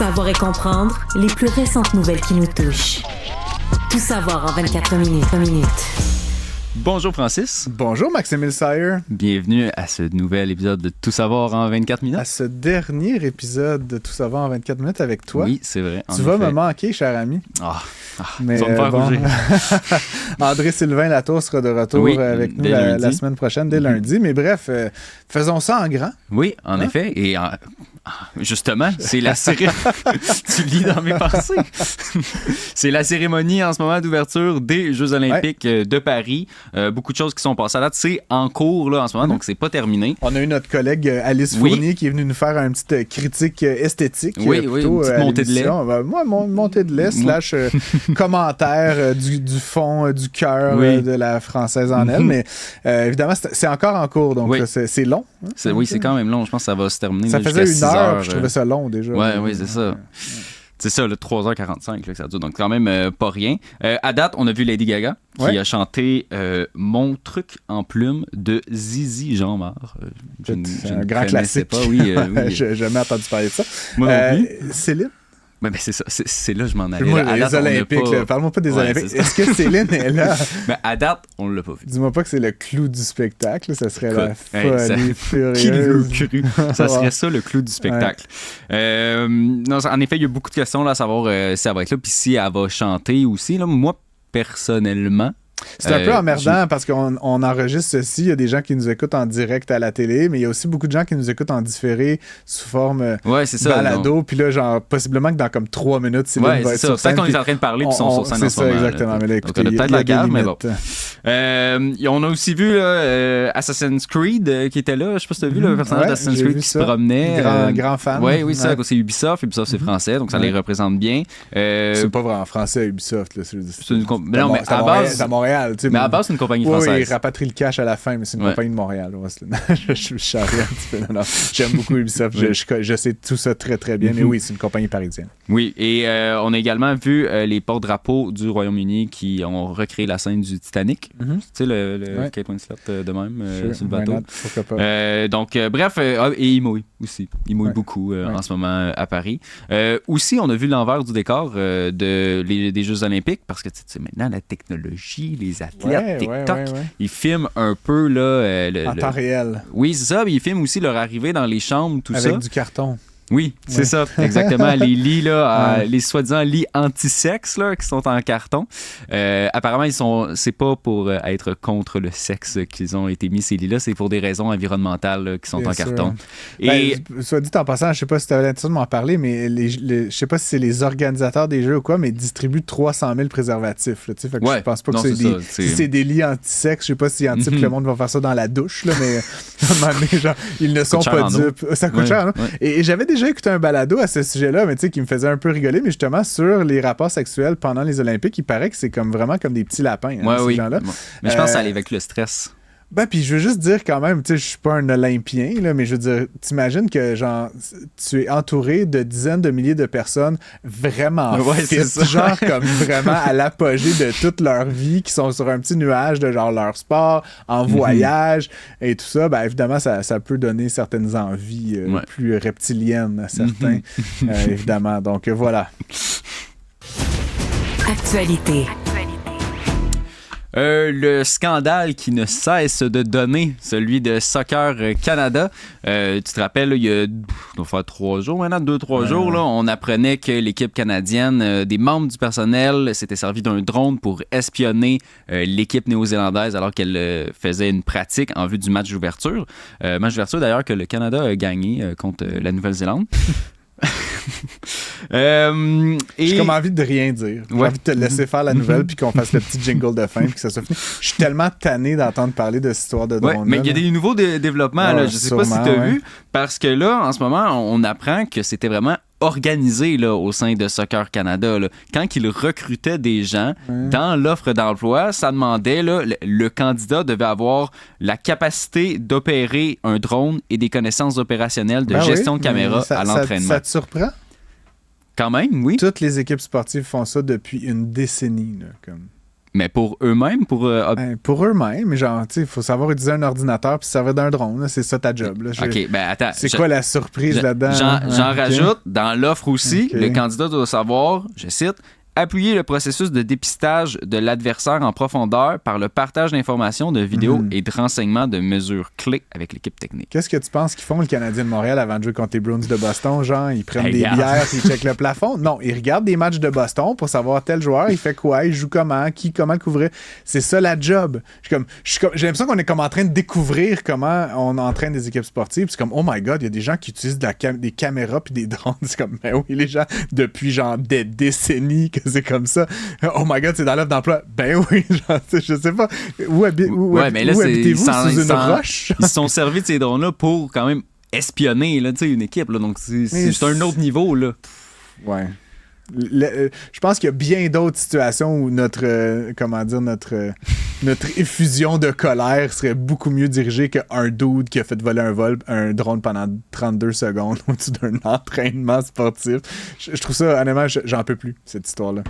Savoir et comprendre les plus récentes nouvelles qui nous touchent. Tout savoir en 24 minutes. Bonjour Francis. Bonjour Maxime Sire. Bienvenue à ce nouvel épisode de Tout savoir en 24 minutes. À ce dernier épisode de Tout savoir en 24 minutes avec toi. Oui, c'est vrai. Tu vas me manquer, cher ami. Mais tu vas me faire rougir. André-Sylvain Latour sera de retour avec nous la semaine prochaine, dès lundi. Mais bref, faisons ça en grand. Oui, en effet. Et justement, c'est la cérémonie. Tu lis dans mes pensées. C'est la cérémonie en ce moment d'ouverture des Jeux Olympiques de Paris. Beaucoup de choses qui sont passées à date. C'est en cours là, en ce moment, donc c'est pas terminé. On a eu notre collègue Alice Fournier qui est venue nous faire une petite critique esthétique. Oui, une petite montée de lait. Moi, montée de lait slash commentaire du fond, du cœur de la Française en elle. Mais évidemment, c'est encore en cours, donc c'est long. Hein, c'est quand même long. Je pense que ça va se terminer. Ça faisait 1 heure, je trouvais ça long déjà. Oui, c'est ça. C'est ça, le 3h45 que ça dure, donc quand même pas rien. À date, on a vu Lady Gaga qui a chanté Mon truc en plume de Zizi Jean-Marc. C'est un grand classique. Pas. Oui. J'ai jamais entendu parler de ça. Moi non plus. Céline? Ben, c'est ça, c'est là que je m'en allais. Moi, les Olympiques, parle-moi pas des Olympiques. Est-ce que Céline est là? Ben, à date, on l'a pas vu. Dis-moi pas que c'est le clou du spectacle, ça serait la folie furieuse. Qui l'eût cru? Ça serait ça, le clou du spectacle. Non, en effet, il y a beaucoup de questions là, à savoir si elle va être là, puis si elle va chanter aussi. Là. Moi, personnellement, c'est un peu emmerdant parce qu'on enregistre ceci. Il y a des gens qui nous écoutent en direct à la télé, mais il y a aussi beaucoup de gens qui nous écoutent en différé sous forme balado. Puis là, genre, possiblement que dans comme 3 minutes, Céline va être sur scène. Peut-être qu'on est en train de parler puis ils sont sur scène en ce moment. C'est ça, exactement. Mais là, écoutez, donc, on a peut-être la cave, mais bon. On a aussi vu Assassin's Creed qui était là. Je sais pas si tu as vu le personnage d'Assassin's Creed qui se promenait. Grand fan. Oui, c'est ça. C'est Ubisoft. Ubisoft, c'est français, donc ça les représente bien. C'est pas vraiment français, Ubisoft. Non, mais à base, à Montréal. Mais à base, c'est une compagnie française. Oui, il rapatrie le cash à la fin, mais c'est une compagnie de Montréal. Je charrie un petit peu. Non, j'aime beaucoup Ubisoft. Je sais tout ça très, très bien. Mais oui, c'est une compagnie parisienne. Oui, et on a également vu les porte-drapeaux du Royaume-Uni qui ont recréé la scène du Titanic. Tu sais, le Kate Winslet de même sur le bateau. Pourquoi pas. Donc, bref, et il mouille aussi. Il mouille beaucoup en ce moment à Paris. Aussi, on a vu l'envers du décor des Jeux Olympiques parce que maintenant, la technologie, les athlètes, TikTok, ils filment un peu là, en temps réel. Oui, c'est ça. Mais ils filment aussi leur arrivée dans les chambres, tout ça. Avec du carton. Oui, c'est ça, exactement. Les lits, là, les soi-disant lits anti-sexe là, qui sont en carton. Apparemment, c'est pas pour être contre le sexe qu'ils ont été mis, ces lits-là, c'est pour des raisons environnementales là, qui sont en carton. Et soit dit en passant, je sais pas si tu avais l'intention de m'en parler, mais je sais pas si c'est les organisateurs des jeux ou quoi, mais ils distribuent 300 000 préservatifs. Là, fait que je pense pas que c'est des lits anti-sexe. Je sais pas si le monde va faire ça dans la douche, là, mais à un moment donné, genre, ils ne sont pas dupes. Ça coûte cher, non? Et j'avais déjà écouté un balado à ce sujet-là, mais tu sais, qui me faisait un peu rigoler, mais justement, sur les rapports sexuels pendant les Olympiques, il paraît que c'est comme vraiment comme des petits lapins, ces gens-là. Mais je pense que ça allait avec le stress. Ben, puis je veux juste dire quand même, tu sais, je suis pas un Olympien, là, mais je veux dire, t'imagines que, genre, tu es entouré de dizaines de milliers de personnes vraiment fit, genre, comme vraiment à l'apogée de toute leur vie, qui sont sur un petit nuage de, genre, leur sport, en voyage, et tout ça. Ben, évidemment, ça peut donner certaines envies plus reptiliennes à certains, évidemment. Donc, voilà. Actualité. Le scandale qui ne cesse de donner, celui de Soccer Canada. Tu te rappelles, là, il doit faire 3 jours maintenant, 2-3 jours, là, on apprenait que l'équipe canadienne, des membres du personnel, s'était servi d'un drone pour espionner l'équipe néo-zélandaise alors qu'elle faisait une pratique en vue du match d'ouverture. Match d'ouverture d'ailleurs que le Canada a gagné contre la Nouvelle-Zélande. J'ai comme envie de rien dire. J'ai envie de te laisser faire la nouvelle puis qu'on fasse le petit jingle de fin puis que ça soit fini. Je suis tellement tanné d'entendre parler de cette histoire de drone. Mais il y a des nouveaux développements. Là. Je sais pas si tu as vu, parce que là, en ce moment, on apprend que c'était vraiment organisé là, au sein de Soccer Canada. Là. Quand ils recrutaient des gens dans l'offre d'emploi, ça demandait, là, le candidat devait avoir la capacité d'opérer un drone et des connaissances opérationnelles de gestion de caméra à l'entraînement. Ça te surprend? Quand même, oui. Toutes les équipes sportives font ça depuis une décennie. Là, comme... Mais pour eux-mêmes? Pour eux-mêmes, mais genre, tu sais, il faut savoir utiliser un ordinateur puis se servir d'un drone. Là, c'est ça ta job. Là. OK, ben attends. C'est quoi la surprise là-dedans? J'en rajoute. Dans l'offre aussi, le candidat doit savoir, je cite, appuyer le processus de dépistage de l'adversaire en profondeur par le partage d'informations, de vidéos et de renseignements de mesures clés avec l'équipe technique. Qu'est-ce que tu penses qu'ils font, le Canadien de Montréal, avant de jouer contre les Bruins de Boston? Genre, ils prennent des bières et ils checkent le plafond? Non, ils regardent des matchs de Boston pour savoir tel joueur, il fait quoi, il joue comment, comment le couvrir. C'est ça la job. J'ai l'impression qu'on est comme en train de découvrir comment on entraîne des équipes sportives. C'est comme, oh my God, il y a des gens qui utilisent des caméras puis des drones. C'est comme, ben oui, les gens, depuis genre des décennies, c'est comme ça. Oh my God, c'est dans l'offre d'emploi. Ben oui, genre, je sais pas. Où habitez-vous sous une roche? Ils se sont servis de ces drones-là pour quand même espionner là, une équipe. Là, donc, c'est un autre niveau. Là. Ouais. Je pense qu'il y a bien d'autres situations où notre effusion de colère serait beaucoup mieux dirigée qu'un dude qui a fait voler un drone pendant 32 secondes au-dessus d'un entraînement sportif. Je trouve ça, honnêtement, j'en peux plus, cette histoire-là.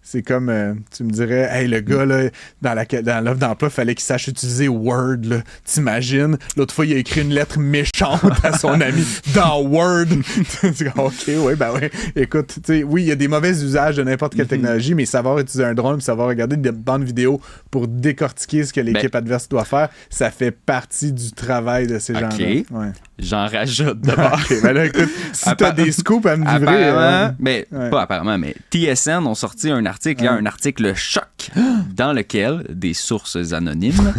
C'est comme, tu me dirais, hey, le gars, là, dans l'offre d'emploi, il fallait qu'il sache utiliser Word, là. T'imagines? L'autre fois, il a écrit une lettre méchante à son ami dans Word. OK, oui, ben oui. Écoute, oui, il y a des mauvais usages de n'importe quelle technologie, mais savoir utiliser un drone, savoir regarder des bandes vidéo pour décortiquer ce que l'équipe adverse doit faire, ça fait partie du travail de ces gens-là. Ouais. J'en rajoute d'abord. OK, ben là, écoute, si t'as des scoops à me livrer... Apparemment, pas apparemment, mais TSN ont sorti un article choc dans lequel des sources anonymes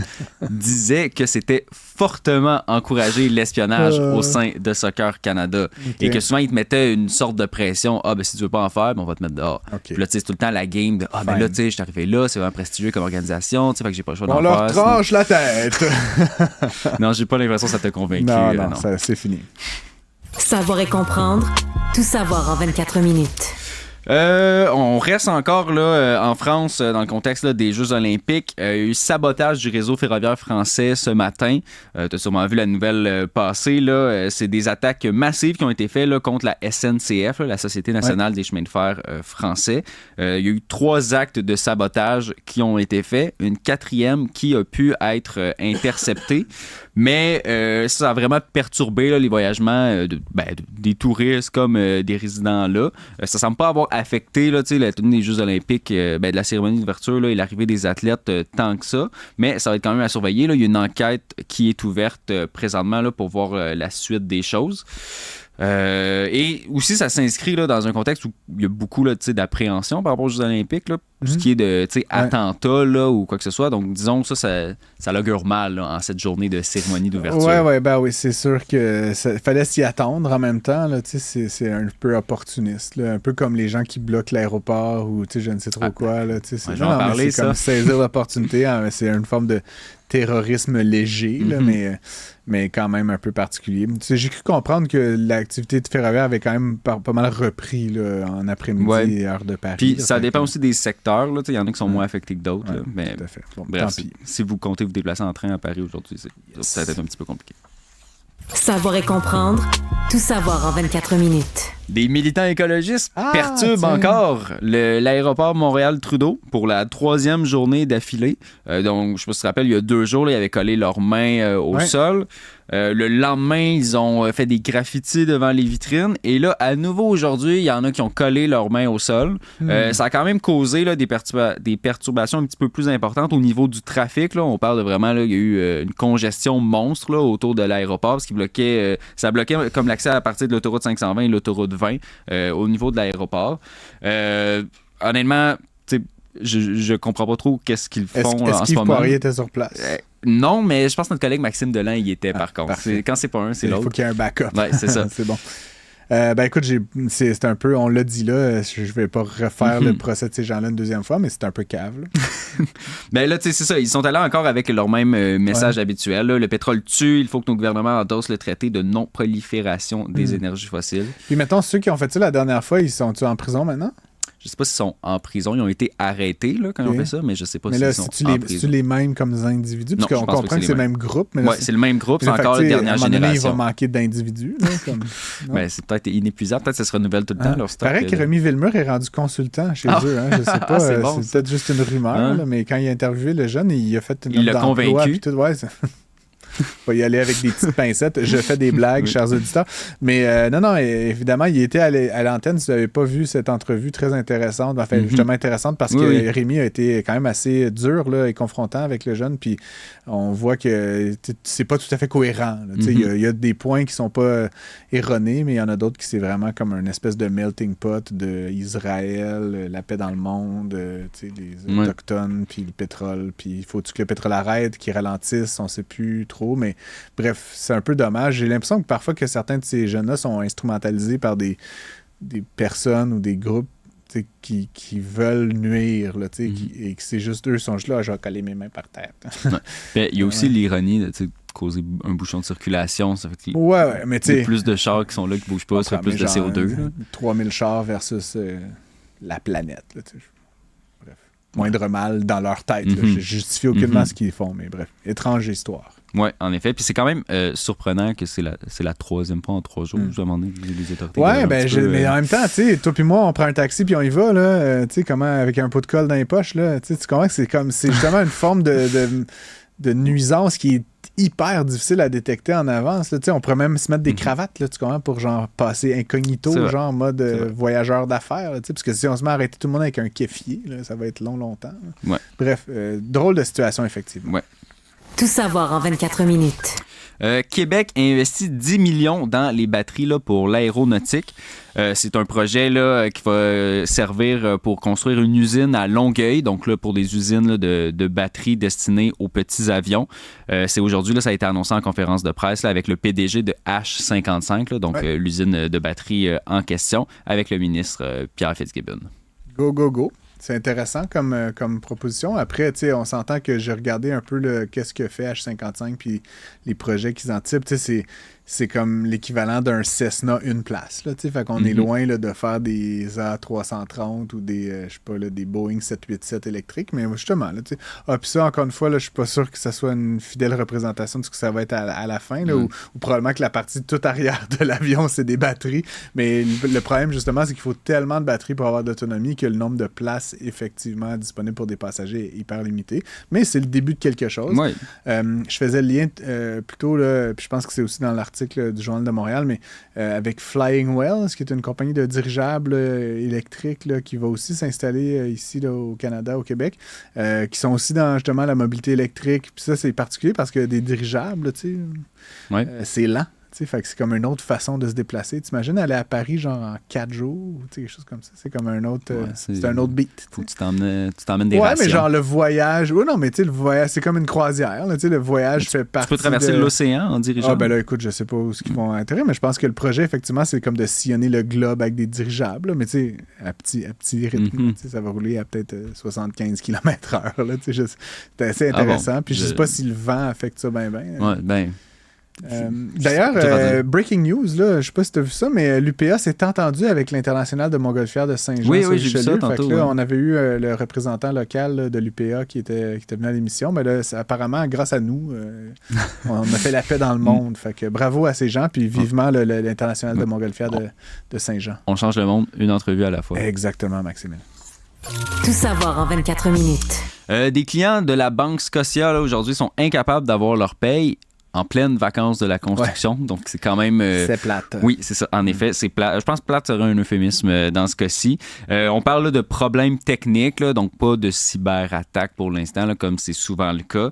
disaient que c'était fortement encouragé l'espionnage au sein de Soccer Canada. Et que souvent, ils te mettaient une sorte de pression. Ah, ben si tu veux pas en faire, ben, on va te mettre dehors. Puis là, tu sais, c'est tout le temps la game de ben là, tu sais, je suis arrivé là, c'est vraiment prestigieux comme organisation, tu sais, fait que j'ai pas le choix d'en faire. On leur tranche la tête! Non, j'ai pas l'impression que ça t'a convaincu. Non, c'est fini. Savoir et comprendre, tout savoir en 24 minutes. On reste encore là en France dans le contexte là, des Jeux olympiques. Il y a eu sabotage du réseau ferroviaire français ce matin. Tu as sûrement vu la nouvelle passer. Là. C'est des attaques massives qui ont été faites là, contre la SNCF, là, la Société nationale des chemins de fer français. Il y a eu 3 actes de sabotage qui ont été faits. Une 4e qui a pu être interceptée. Mais ça a vraiment perturbé là, les voyagements des touristes comme des résidents là. Ça semble pas avoir affecté là, la tenue des Jeux olympiques, de la cérémonie d'ouverture là, et l'arrivée des athlètes tant que ça. Mais ça va être quand même à surveiller. Là. Il y a une enquête qui est ouverte présentement là, pour voir la suite des choses. Et aussi, ça s'inscrit là, dans un contexte où il y a beaucoup là, d'appréhension par rapport aux Jeux olympiques, là, tout ce qui est de attentats là, ou quoi que ce soit. Donc, disons que ça l'augure mal là, en cette journée de cérémonie d'ouverture. Oui, c'est sûr que fallait s'y attendre en même temps. Là, c'est un peu opportuniste. Là, un peu comme les gens qui bloquent l'aéroport ou je ne sais trop quoi. Là, c'est comme saisir l'opportunité. Hein, c'est une forme de terrorisme léger, là, mais quand même un peu particulier. J'ai cru comprendre que l'activité de ferroviaire avait quand même pas mal repris là, en après-midi et heure de Paris. Puis ça dépend aussi des secteurs. Il y en a qui sont moins affectés que d'autres. Ouais, là, mais tout à fait. Bon, bref, si vous comptez vous déplacer en train à Paris aujourd'hui, ça va être un petit peu compliqué. Savoir et comprendre, tout savoir en 24 minutes. Des militants écologistes perturbent encore l'aéroport Montréal-Trudeau pour la 3e journée d'affilée. Donc, je sais pas si tu te rappelles, il y a 2 jours, là, ils avaient collé leurs mains au sol. Le lendemain, ils ont fait des graffitis devant les vitrines. Et là, à nouveau aujourd'hui, il y en a qui ont collé leurs mains au sol. Ça a quand même causé là, des perturbations un petit peu plus importantes au niveau du trafic. Là. On parle de vraiment, là, il y a eu une congestion monstre là, autour de l'aéroport parce qu'il bloquait, ça bloquait comme l'accès à partir de l'autoroute 520 et l'autoroute 20 au niveau de l'aéroport. Honnêtement, je comprends pas trop qu'est-ce qu'ils font en ce moment. Est-ce qu'Yves Poirier était sur place? Non, mais je pense que notre collègue Maxime Delan y était par contre. Quand c'est pas un, c'est l'autre. Il faut qu'il y ait un backup. Ouais, c'est ça. C'est bon. Écoute, c'est un peu, on l'a dit là, je vais pas refaire le procès de ces gens-là une deuxième fois, mais c'est un peu cave. Ben là, tu sais, c'est ça. Ils sont allés encore avec leur même message habituel. Là. Le pétrole tue, il faut que nos gouvernements endossent le traité de non-prolifération des énergies fossiles. Puis mettons, ceux qui ont fait ça la dernière fois, ils sont-ils en prison maintenant? Je sais pas s'ils sont en prison. Ils ont été arrêtés là, quand ils ont fait ça, mais je sais pas s'ils sont en prison. Mais là, c'est-tu les mêmes comme individus? Parce qu'on comprend que c'est le même groupe. Oui, c'est le même groupe. C'est encore la dernière génération. Il va manquer d'individus. Ben, c'est peut-être inépuisable. Peut-être que ça se renouvelle tout le temps. Il paraît que Rémi Villemur est rendu consultant chez eux. Hein, je sais pas. C'est peut-être juste une rumeur, là, mais quand il a interviewé le jeune, il a fait une offre d'emploi. Il l'a convaincu. On va y aller avec des petites pincettes. Je fais des blagues, chers auditeurs. Mais non, évidemment, il était à l'antenne. Si vous n'avez pas vu cette entrevue très intéressante, enfin, justement intéressante parce que Rémi a été quand même assez dur là, et confrontant avec le jeune. Puis on voit que c'est pas tout à fait cohérent. Il y a des points qui sont pas erronés, mais il y en a d'autres qui c'est vraiment comme une espèce de melting pot de Israël, la paix dans le monde, les autochtones, puis le pétrole. Puis il faut que le pétrole arrête, qu'il ralentisse, on ne sait plus trop. Mais bref, c'est un peu dommage. J'ai l'impression que parfois que certains de ces jeunes-là sont instrumentalisés par des personnes ou des groupes qui veulent nuire là, et que c'est juste eux sont juste là, je vais coller mes mains par terre. Il y a aussi l'ironie de causer un bouchon de circulation. Ça fait qu'il y a plus de chars qui sont là qui ne bougent pas, ça fait plus de CO2. 3000 chars versus la planète. Là, bref. Moindre mal dans leur tête. Je ne justifie aucunement ce qu'ils font, mais bref, étrange histoire. Oui, en effet. Puis c'est quand même surprenant que c'est la troisième fois en 3 jours. Je vais demander les autorités. Oui, mais en même temps, toi puis moi, on prend un taxi puis on y va, là, comment, avec un pot de colle dans les poches. Là, tu comprends que c'est justement une forme de nuisance qui est hyper difficile à détecter en avance. Là, on pourrait même se mettre des cravates, là, tu comprends, pour genre passer incognito, genre mode voyageur d'affaires. Là, parce que si on se met à arrêter tout le monde avec un kéfier, là, ça va être longtemps. Ouais. Bref, drôle de situation, effectivement. Ouais. Tout savoir en 24 minutes. Québec investit 10 millions dans les batteries là, pour l'aéronautique. C'est un projet là, qui va servir pour construire une usine à Longueuil, donc là, pour des usines là, de batteries destinées aux petits avions. C'est aujourd'hui, là, ça a été annoncé en conférence de presse là, avec le PDG de H55, là, donc l'usine de batterie en question, avec le ministre Pierre Fitzgibbon. Go, go, go. C'est intéressant comme proposition. Après, on s'entend que j'ai regardé un peu qu'est-ce que fait H55 puis les projets qu'ils en typent. C'est comme l'équivalent d'un Cessna une place. Là, fait qu'on est loin là, de faire des A330 ou des, des Boeing 787 électriques. Mais justement, là, puis ça, encore une fois, là, je suis pas sûr que ça soit une fidèle représentation de ce que ça va être à la fin. Là, ou probablement que la partie toute arrière de l'avion, c'est des batteries. Mais le problème, justement, c'est qu'il faut tellement de batteries pour avoir d'autonomie que le nombre de places effectivement disponibles pour des passagers est hyper limité. Mais c'est le début de quelque chose. Ouais. Je faisais le lien plutôt, puis je pense que c'est aussi dans l'article du Journal de Montréal, mais avec Flying Wells, qui est une compagnie de dirigeables électriques là, qui va aussi s'installer ici là, au Canada, au Québec, qui sont aussi dans justement la mobilité électrique. Puis ça, c'est particulier parce que des dirigeables, c'est lent. Fait que c'est comme une autre façon de se déplacer. T'imagines aller à Paris genre en 4 jours ou quelque chose comme ça. C'est comme un autre, c'est un autre beat. Faut que tu t'emmènes des rations. Ouais, mais genre le voyage. Oui, non, mais tu sais, le voyage, c'est comme une croisière. Là, le voyage fait partie. Tu peux traverser l'océan en dirigeant. Ah, ben là, écoute, je sais pas où ce qu'ils vont atterrir, mais je pense que le projet, effectivement, c'est comme de sillonner le globe avec des dirigeables. Là, mais tu sais, à petit rythme, ça va rouler à peut-être 75 km/h. C'est assez intéressant. Puis je sais pas si le vent affecte ça bien. Ouais, ben. D'ailleurs, breaking news, là, je sais pas si tu as vu ça, mais l'UPA s'est entendu avec l'International de Montgolfière de Saint-Jean. Oui, j'ai vu ça tantôt. Là, on avait eu le représentant local là, de l'UPA qui était venu à l'émission. Mais là, apparemment, grâce à nous, on a fait la paix dans le monde. Fait que bravo à ces gens, puis vivement l'International de Montgolfière de Saint-Jean. On change le monde, une entrevue à la fois. Exactement, Maxime. Tout savoir en 24 minutes. Des clients de la Banque Scotia là, aujourd'hui sont incapables d'avoir leur paye en pleine vacances de la construction. Ouais. Donc, c'est quand même... c'est plate. Oui, c'est ça. En effet, c'est plate. Je pense que plate serait un euphémisme dans ce cas-ci. On parle là, de problèmes techniques, là, donc pas de cyberattaque pour l'instant, là, comme c'est souvent le cas.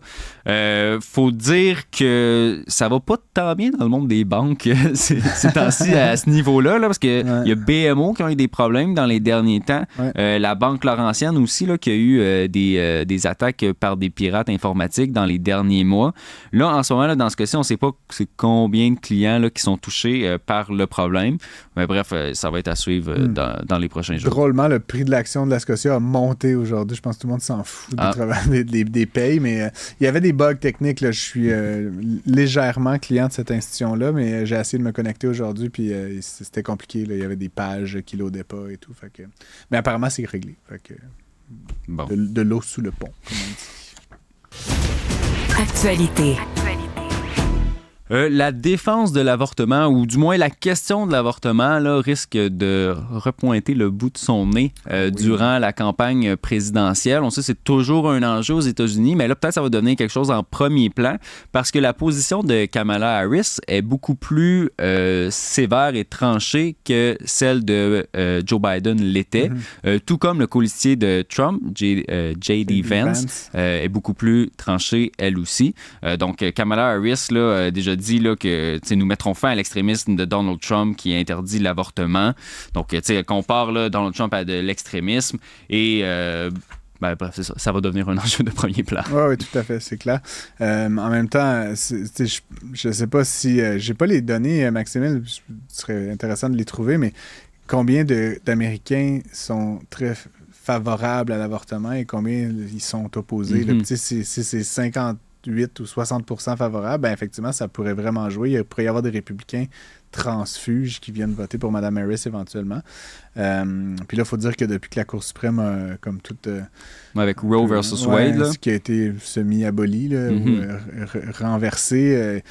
Faut dire que ça va pas tant bien dans le monde des banques ces temps-ci à ce niveau-là, là, parce qu'il y a BMO qui ont eu des problèmes dans les derniers temps. Ouais. La Banque Laurentienne aussi, là, qui a eu des attaques par des pirates informatiques dans les derniers mois. Là, en ce moment, là, dans ce cas-ci, on ne sait pas c'est combien de clients là, qui sont touchés par le problème. Mais bref, ça va être à suivre dans les prochains jours. Drôlement, le prix de l'action de la Scotia a monté aujourd'hui. Je pense que tout le monde s'en fout des payes, mais il y avait des bugs techniques. Là. Je suis légèrement client de cette institution-là, mais j'ai essayé de me connecter aujourd'hui, puis c'était compliqué. Là. Il y avait des pages qui loadaient pas et tout. Fait que... Mais apparemment, c'est réglé. Fait que... Bon. De l'eau sous le pont, comme on dit. Actualité. La défense de l'avortement, ou du moins la question de l'avortement, là, risque de repointer le bout de son nez durant la campagne présidentielle. On sait que c'est toujours un enjeu aux États-Unis, mais là, peut-être ça va donner quelque chose en premier plan parce que la position de Kamala Harris est beaucoup plus sévère et tranchée que celle de Joe Biden l'était, tout comme le colistier de Trump, J.D. Vance, est beaucoup plus tranché, elle aussi. Donc, Kamala Harris, là, a déjà dit là, que nous mettrons fin à l'extrémisme de Donald Trump qui interdit l'avortement. Donc, elle compare là, Donald Trump à de l'extrémisme et bref, c'est ça. Ça va devenir un enjeu de premier plan. Oui, tout à fait, c'est clair. En même temps, je ne sais pas si... j'ai pas les données, Maximile, ce serait intéressant de les trouver, mais combien d'Américains sont très favorables à l'avortement et combien ils sont opposés? Si c'est 58 ou 60% favorables, ben effectivement, ça pourrait vraiment jouer. Il pourrait y avoir des républicains transfuges qui viennent voter pour Mme Harris éventuellement. Puis là, il faut dire que depuis que la Cour suprême a comme toute... avec Roe versus Wade, là. Qui a été semi-aboli, là, ou renversé,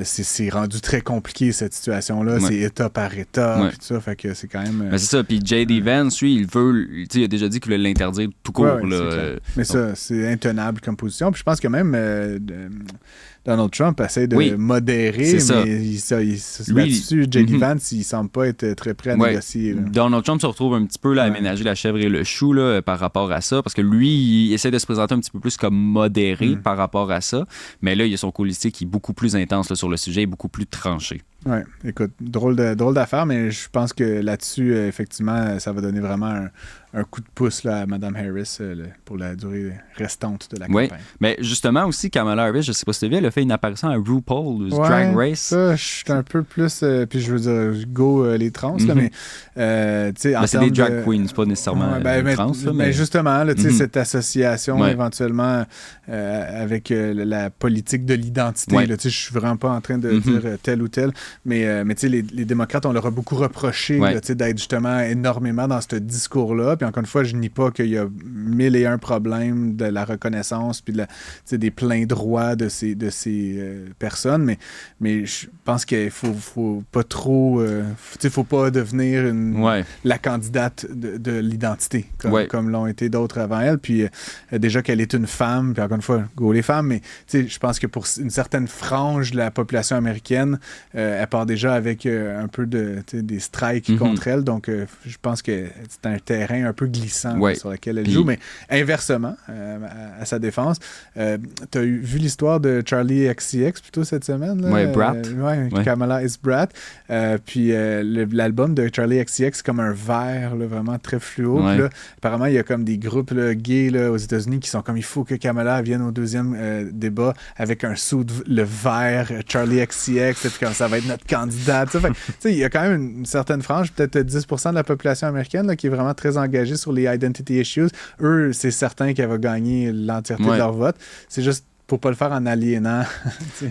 c'est rendu très compliqué, cette situation-là. C'est État par État, puis tout ça, fait que c'est quand même... Mais c'est ça, puis J.D. Vance, lui, il a déjà dit qu'il voulait l'interdire tout court. Là, mais ça, c'est intenable comme position. Puis je pense que même... Donald Trump essaie de modérer, mais là-dessus, J.D. Vance, il semble pas être très prêt à négocier. Là. Donald Trump se retrouve un petit peu là, à aménager la chèvre et le chou là, par rapport à ça, parce que lui, il essaie de se présenter un petit peu plus comme modéré par rapport à ça, mais là, il y a son colistier qui est beaucoup plus intense là, sur le sujet et beaucoup plus tranché. Oui, écoute, drôle d'affaire, mais je pense que là-dessus, effectivement, ça va donner vraiment un coup de pouce là, à Mme Harris pour la durée restante de la campagne. Oui, mais justement aussi, Kamala Harris, je ne sais pas si tu as vu, elle a fait une apparition à RuPaul's Drag Race. Ça, je suis un peu plus... puis je veux dire, go les trans, là, mais... tu sais, c'est des drag queens, pas nécessairement trans. Mais justement, là, cette association éventuellement avec la politique de l'identité, là, je suis vraiment pas en train de dire tel ou tel, mais tu sais, les démocrates, on leur a beaucoup reproché là, d'être justement énormément dans ce discours-là. Puis encore une fois, je nie pas qu'il y a 1001 problèmes de la reconnaissance puis des pleins droits de ces personnes, mais je pense qu'il faut pas trop... faut pas devenir la candidate de l'identité, comme l'ont été d'autres avant elle. Puis déjà qu'elle est une femme, puis encore une fois, go les femmes, mais je pense que pour une certaine frange de la population américaine, elle part déjà avec un peu des strikes contre elle. Donc, je pense que c'est un terrain un peu glissant sur lequel elle joue. Mais inversement, à sa défense, tu as vu l'histoire de Charlie XCX plutôt cette semaine? Oui, Brat. Kamala is Brat. Puis l'album de Charlie XCX, c'est comme un vert là, vraiment très fluo. Puis là, apparemment, il y a comme des groupes là, gays là, aux États-Unis qui sont comme il faut que Kamala vienne au deuxième débat avec un sou le vert Charlie XCX, comme ça va être notre candidate. Il y a quand même une certaine frange, peut-être 10% de la population américaine là, qui est vraiment très engagée sur les identity issues. Eux, c'est certain qu'elle va gagner l'entièreté de leur vote. C'est juste pour pas le faire en aliénant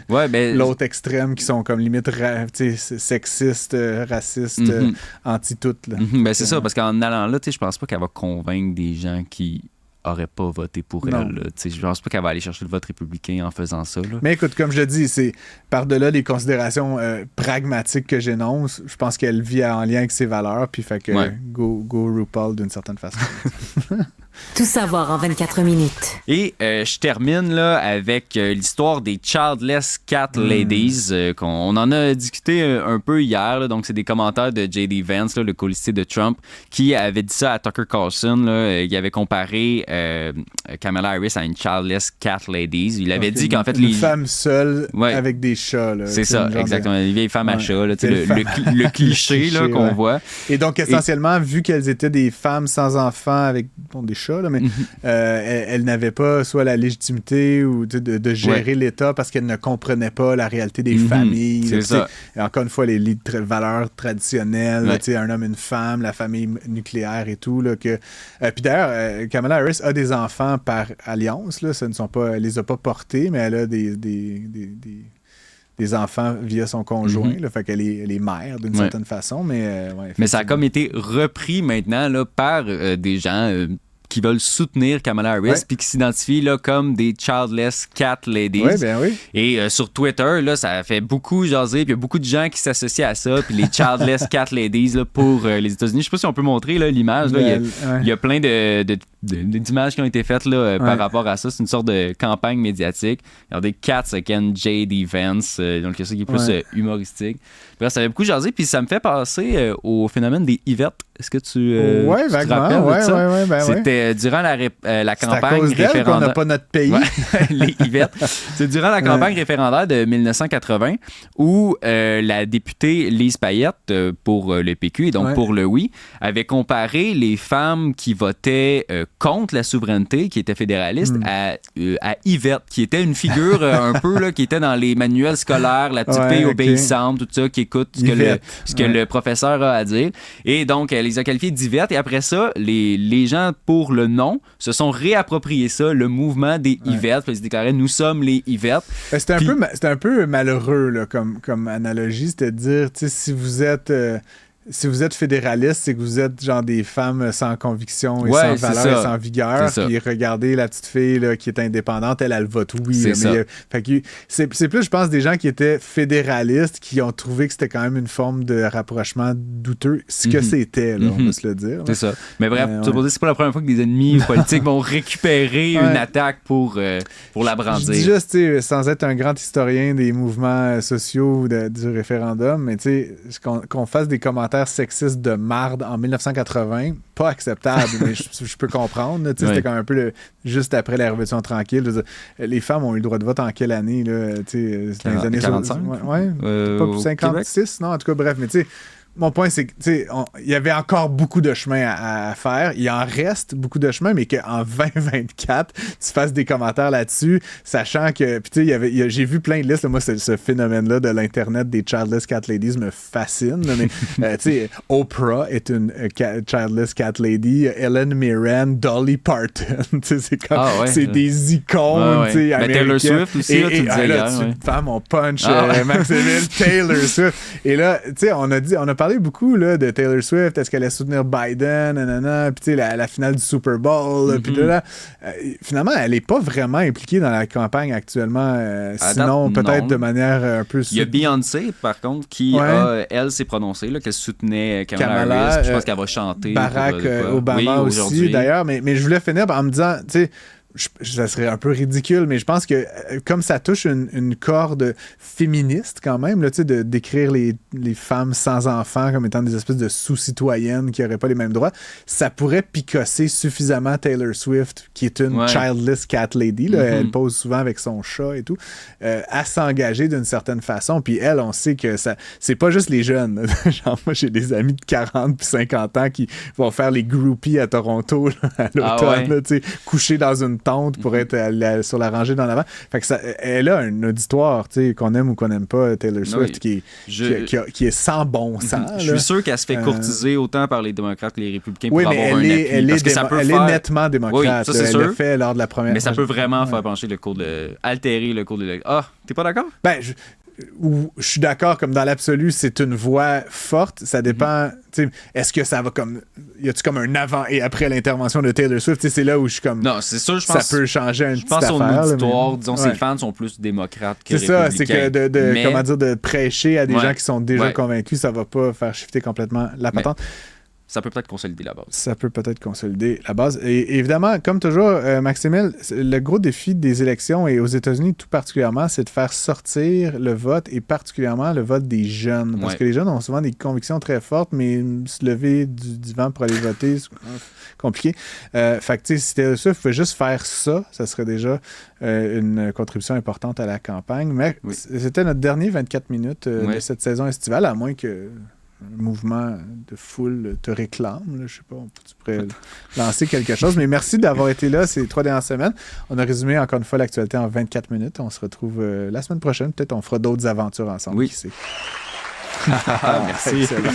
l'autre extrême qui sont comme limite sexistes, racistes, anti-tout. C'est ça, parce qu'en allant là, je pense pas qu'elle va convaincre des gens qui aurait pas voté pour elle. Je pense pas qu'elle va aller chercher le vote républicain en faisant ça. Là. Mais écoute, comme je le dis, c'est par-delà les considérations pragmatiques que j'énonce, je pense qu'elle vit en lien avec ses valeurs, puis fait que go RuPaul d'une certaine façon. Tout savoir en 24 minutes. Et je termine là avec l'histoire des Childless Cat Ladies. On en a discuté un peu hier. Là, donc, c'est des commentaires de J.D. Vance, là, le colistier de Trump, qui avait dit ça à Tucker Carlson. Là, il avait comparé Kamala Harris à une Childless Cat Ladies. Il avait dit qu'en fait... Une femme seule avec des chats. Là, c'est ça, exactement. Une vieille femme à chat. Là, le cliché là, qu'on voit. Et donc, essentiellement, vu qu'elles étaient des femmes sans enfants avec des chat, là, mais elle n'avait pas soit la légitimité ou de gérer l'État parce qu'elle ne comprenait pas la réalité des familles. C'est ça. Et encore une fois, les valeurs traditionnelles, là, un homme, une femme, la famille nucléaire et tout. Là, puis d'ailleurs, Kamala Harris a des enfants par alliance. Là, elle les a pas portés, mais elle a des enfants via son conjoint. Là, fait qu'elle est mère d'une certaine façon. Mais ça a comme été repris maintenant là, par des gens qui veulent soutenir Kamala Harris puis qui s'identifient là, comme des childless cat ladies. Oui. Et sur Twitter, là, ça fait beaucoup jaser. Puis il y a beaucoup de gens qui s'associent à ça. Puis les childless cat ladies là, pour les États-Unis. Je sais pas si on peut montrer là, l'image. Là. Il y a plein d'images qui ont été faites là, par rapport à ça. C'est une sorte de campagne médiatique. Regardez, Cats against J.D. Vance. Donc, il y a ça qui est plus humoristique. Bref, ça fait beaucoup jaser. Puis ça me fait passer au phénomène des Yvettes. Est-ce que tu te rappelles de ça? C'était durant la campagne référendaire. Qu'on n'a pas notre pays. Les Yvettes. C'est durant la campagne référendaire de 1980 où la députée Lise Payette pour le PQ et donc pour le oui avait comparé les femmes qui votaient contre la souveraineté, qui était fédéraliste, à Yvette, qui était une figure un peu là, qui était dans les manuels scolaires, la petite fille obéissante, tout ça, qui écoute ce que le professeur a à dire. Et donc, elle les a qualifiés d'Yvette. Et après ça, les gens pour le non se sont réappropriés ça, le mouvement des Yvettes. Puis ils se déclaraient, nous sommes les Yvettes. C'était un peu malheureux là, comme analogie. C'était de dire, tu sais, si vous êtes fédéraliste, c'est que vous êtes genre des femmes sans conviction et sans valeur et sans vigueur. Puis regardez la petite fille là, qui est indépendante, elle vote oui. C'est plus, je pense, des gens qui étaient fédéralistes qui ont trouvé que c'était quand même une forme de rapprochement douteux. Ce que c'était, là, on va se le dire. C'est ça. Mais bref, c'est pas la première fois que des ennemis politiques vont récupérer une attaque pour la brandir. Je dis juste, sans être un grand historien des mouvements sociaux du référendum, mais qu'on fasse des commentaires sexistes de marde en 1980, pas acceptable, mais je peux comprendre. C'était quand même un peu juste après la Révolution tranquille. Les femmes ont eu le droit de vote en quelle année? Là, dans les années 45? Pas 56, non? En tout cas, bref, mais tu sais, mon point, c'est qu'il y avait encore beaucoup de chemin à faire. Il en reste beaucoup de chemin, mais qu'en 2024, tu fasses des commentaires là-dessus, sachant que... Puis tu sais, j'ai vu plein de listes. Là, moi, ce phénomène-là de l'Internet des childless cat ladies me fascine. Mais tu sais, Oprah est une childless cat lady. Ellen Mirren, Dolly Parton. C'est comme... c'est des icônes américaines. Mais Taylor Swift aussi, là, tu disais hier. Une femme, on punch Maximile Taylor Swift. Et là, tu sais, on a parlé beaucoup là, de Taylor Swift, est-ce qu'elle allait soutenir Biden, puis tu sais, la finale du Super Bowl, puis là, finalement, elle n'est pas vraiment impliquée dans la campagne actuellement, sinon peut-être de manière un peu... Il y a Beyoncé, par contre, qui elle s'est prononcée, là, qu'elle soutenait Kamala Harris, je pense qu'elle va chanter. Barack Obama aussi, d'ailleurs, mais je voulais finir en me disant, tu sais, ça serait un peu ridicule, mais je pense que comme ça touche une corde féministe quand même, là, de décrire les femmes sans enfants comme étant des espèces de sous-citoyennes qui n'auraient pas les mêmes droits, ça pourrait picosser suffisamment Taylor Swift, qui est une childless cat lady, là, elle pose souvent avec son chat et tout, à s'engager d'une certaine façon. Puis elle, on sait que ça, c'est pas juste les jeunes. Genre, moi, j'ai des amis de 40 puis 50 ans qui vont faire les groupies à Toronto là, à l'automne, coucher dans une tente pour être sur la rangée d'en avant. Fait que elle a un auditoire, qu'on aime ou qu'on n'aime pas, Taylor Swift, qui est sans bon sens. Je suis sûr qu'elle se fait courtiser autant par les démocrates que les républicains pour avoir un appui. Elle est nettement démocrate. Oui, ça, c'est sûr. Elle l'a fait lors de la première... Mais ça peut vraiment faire pencher le cours altérer le cours de... Ah, t'es pas d'accord? Ben, je suis d'accord, comme dans l'absolu, c'est une voix forte. Ça dépend. Est-ce que ça va comme. Y a-tu comme un avant et après l'intervention de Taylor Swift? C'est là où je suis comme. Non, c'est sûr, je pense. Ça peut changer un petit affaire. Je pense son auditoire, disons, ses fans sont plus démocrates que républicains. C'est ça, c'est que comment dire, de prêcher à des gens qui sont déjà convaincus, ça va pas faire shifter complètement la patente. Ça peut peut-être consolider la base. Ça peut peut-être consolider la base. Et évidemment, comme toujours, Maximile, le gros défi des élections, et aux États-Unis tout particulièrement, c'est de faire sortir le vote, et particulièrement le vote des jeunes. Parce que les jeunes ont souvent des convictions très fortes, mais se lever du divan pour aller voter, c'est compliqué. Fait que, tu sais, si c'était ça, il faut juste faire ça. Ça serait déjà une contribution importante à la campagne. Mais c'était notre dernier 24 minutes de cette saison estivale, à moins que... mouvement de foule te réclame. Là, je sais pas, tu pourrais lancer quelque chose. Mais merci d'avoir été là ces 3 dernières semaines. On a résumé encore une fois l'actualité en 24 minutes. On se retrouve la semaine prochaine. Peut-être on fera d'autres aventures ensemble. Oui. Qui sait. Merci. Excellent.